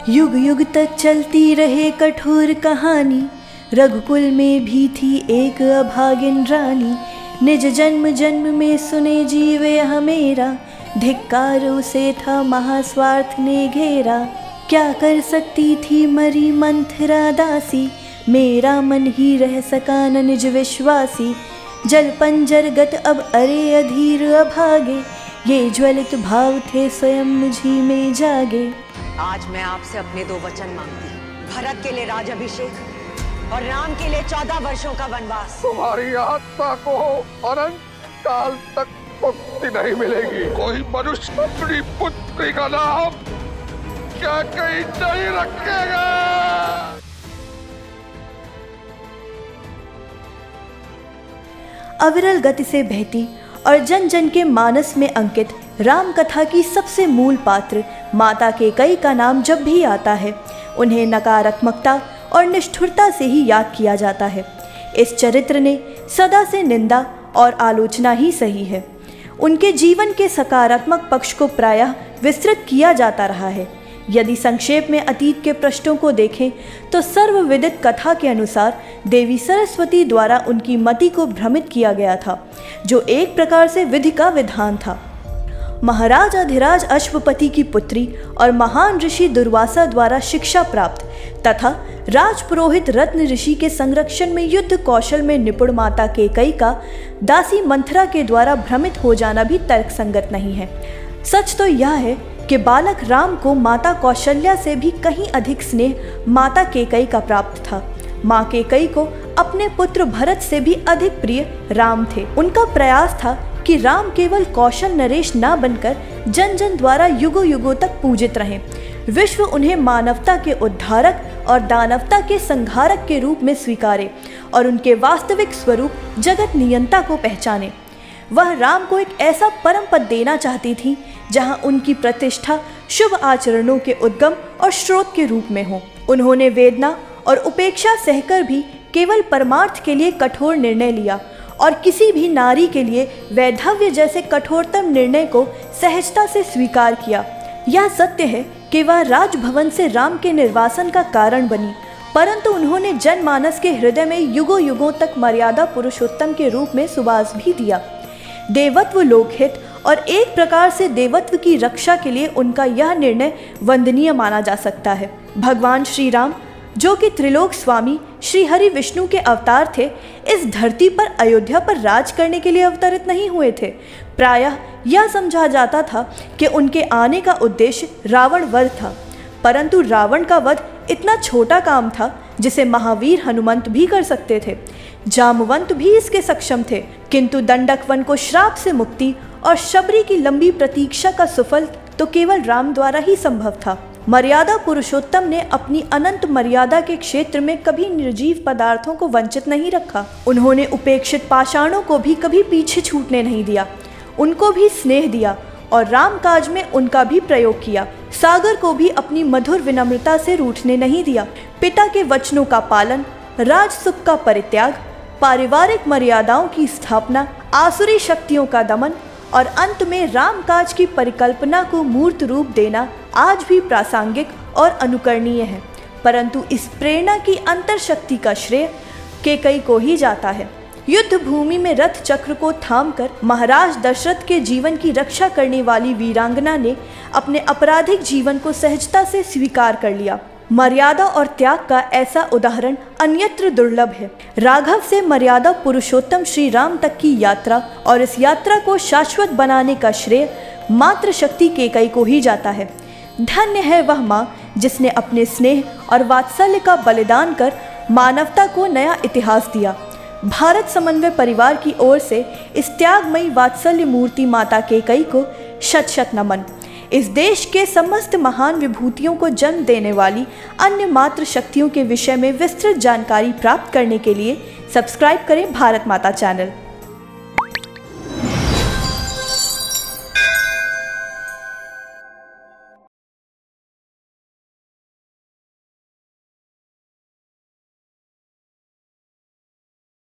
युग युग तक चलती रहे कठोर कहानी, रघुकुल में भी थी एक अभागिन रानी। निज जन्म जन्म में सुने जीव यह मेरा, धिक्कारों से था महास्वार्थ ने घेरा। क्या कर सकती थी मरी मंथरा दासी, मेरा मन ही रह सका न निज विश्वासी। जल पंजरगत अब अरे अधीर अभागे, ये ज्वलित भाव थे स्वयं मुझी में जागे। आज मैं आपसे अपने 2 वचन मांगती हूँ, भरत के लिए राज अभिषेक और राम के लिए 14 वर्षों का वनवास। तुम्हारी आत्मा को अनंत काल तक मुक्ति नहीं मिलेगी। कोई मनुष्य अपनी पुत्री का नाम क्या कहीं नहीं रखेगा। अविरल गति से बहती और जन जन के मानस में अंकित राम कथा की सबसे मूल पात्र माता कैकेयी का नाम जब भी आता है, उन्हें नकारात्मकता और निष्ठुरता से ही याद किया जाता है। इस चरित्र ने सदा से निंदा और आलोचना ही सही है। उनके जीवन के सकारात्मक पक्ष को प्रायः विस्तृत किया जाता रहा है। यदि संक्षेप में अतीत के पृष्ठों को देखें तो सर्वविदित कथा के अनुसार देवी सरस्वती द्वारा उनकी मति को भ्रमित किया गया था, जो एक प्रकार से विधि का विधान था। महाराज अधिराज अश्वपति की पुत्री और महान ऋषि दुर्वासा द्वारा शिक्षा प्राप्त तथा राजपुरोहित रत्न ऋषि के संरक्षण में युद्ध कौशल में निपुण माता कैकेयी का दासी मंथरा के द्वारा भ्रमित हो जाना भी तर्कसंगत नहीं है। सच तो यह है कि बालक राम को माता कौशल्या से भी कहीं अधिक स्नेह माता कैकेयी का प्राप्त था। माँ कैकेयी को अपने पुत्र भरत से भी अधिक प्रिय राम थे। उनका प्रयास था कि राम केवल कौशल नरेश न बनकर जन जन द्वारा युगों युगों तक पूजित रहें। विश्व उन्हें मानवता के उद्धारक और दानवता के संहारक के रूप में स्वीकारे और उनके वास्तविक स्वरूप जगत नियंता को पहचाने। वह राम को एक ऐसा परम पद देना चाहती थी जहां उनकी प्रतिष्ठा शुभ आचरणों के उद्गम और स्रोत के रूप में हो। उन्होंने वेदना और उपेक्षा सहकर भी केवल परमार्थ के लिए कठोर निर्णय लिया और किसी भी नारी के लिए वैधव्य जैसे कठोरतम निर्णय को सहजता से स्वीकार किया। यह सत्य है कि वह राजभवन से राम के निर्वासन का कारण बनी, परंतु उन्होंने जनमानस के हृदय में युगों युगों तक मर्यादा पुरुषोत्तम के रूप में सुवास भी दिया। देवत्व लोकहित और एक प्रकार से देवत्व की रक्षा के लिए उनका यह निर्णय वंदनीय माना जा सकता है। भगवान श्री राम, जो कि त्रिलोक स्वामी श्री हरि विष्णु के अवतार थे, इस धरती पर अयोध्या पर राज करने के लिए अवतरित नहीं हुए थे। प्रायः यह समझा जाता था कि उनके आने का उद्देश्य रावण वध था, परंतु रावण का वध इतना छोटा काम था जिसे महावीर हनुमंत भी कर सकते थे। जामवंत भी इसके सक्षम थे, किंतु दंडकवन को श्राप से मुक्ति और शबरी की लंबी प्रतीक्षा का सुफल तो केवल राम द्वारा ही संभव था। मर्यादा पुरुषोत्तम ने अपनी अनंत मर्यादा के क्षेत्र में कभी निर्जीव पदार्थों को वंचित नहीं रखा। उन्होंने उपेक्षित पाषाणों को भी कभी पीछे छूटने नहीं दिया, उनको भी स्नेह दिया और राम काज में उनका भी प्रयोग किया। सागर को भी अपनी मधुर विनम्रता से रूठने नहीं दिया। पिता के वचनों का पालन, राजसुख का परित्याग, पारिवारिक मर्यादाओं की स्थापना, आसुरी शक्तियों का दमन और अंत में रामकाज की परिकल्पना को मूर्त रूप देना आज भी प्रासंगिक और अनुकरणीय है, परंतु इस प्रेरणा की अंतर्शक्ति का श्रेय कैकेयी को ही जाता है। युद्ध भूमि में रथ चक्र को थामकर महाराज दशरथ के जीवन की रक्षा करने वाली वीरांगना ने अपने आपराधिक जीवन को सहजता से स्वीकार कर लिया। मर्यादा और त्याग का ऐसा उदाहरण अन्यत्र दुर्लभ है। राघव से मर्यादा पुरुषोत्तम श्री राम तक की यात्रा और इस यात्रा को शाश्वत बनाने का श्रेय मात्र शक्ति कैकेयी को ही जाता है। धन्य है वह माँ जिसने अपने स्नेह और वात्सल्य का बलिदान कर मानवता को नया इतिहास दिया। भारत समन्वय परिवार की ओर से इस त्यागमयी वात्सल्य मूर्ति माता कैकेयी को शत शत नमन। इस देश के समस्त महान विभूतियों को जन्म देने वाली अन्य मात्र शक्तियों के विषय में विस्तृत जानकारी प्राप्त करने के लिए सब्सक्राइब करें भारत माता चैनल।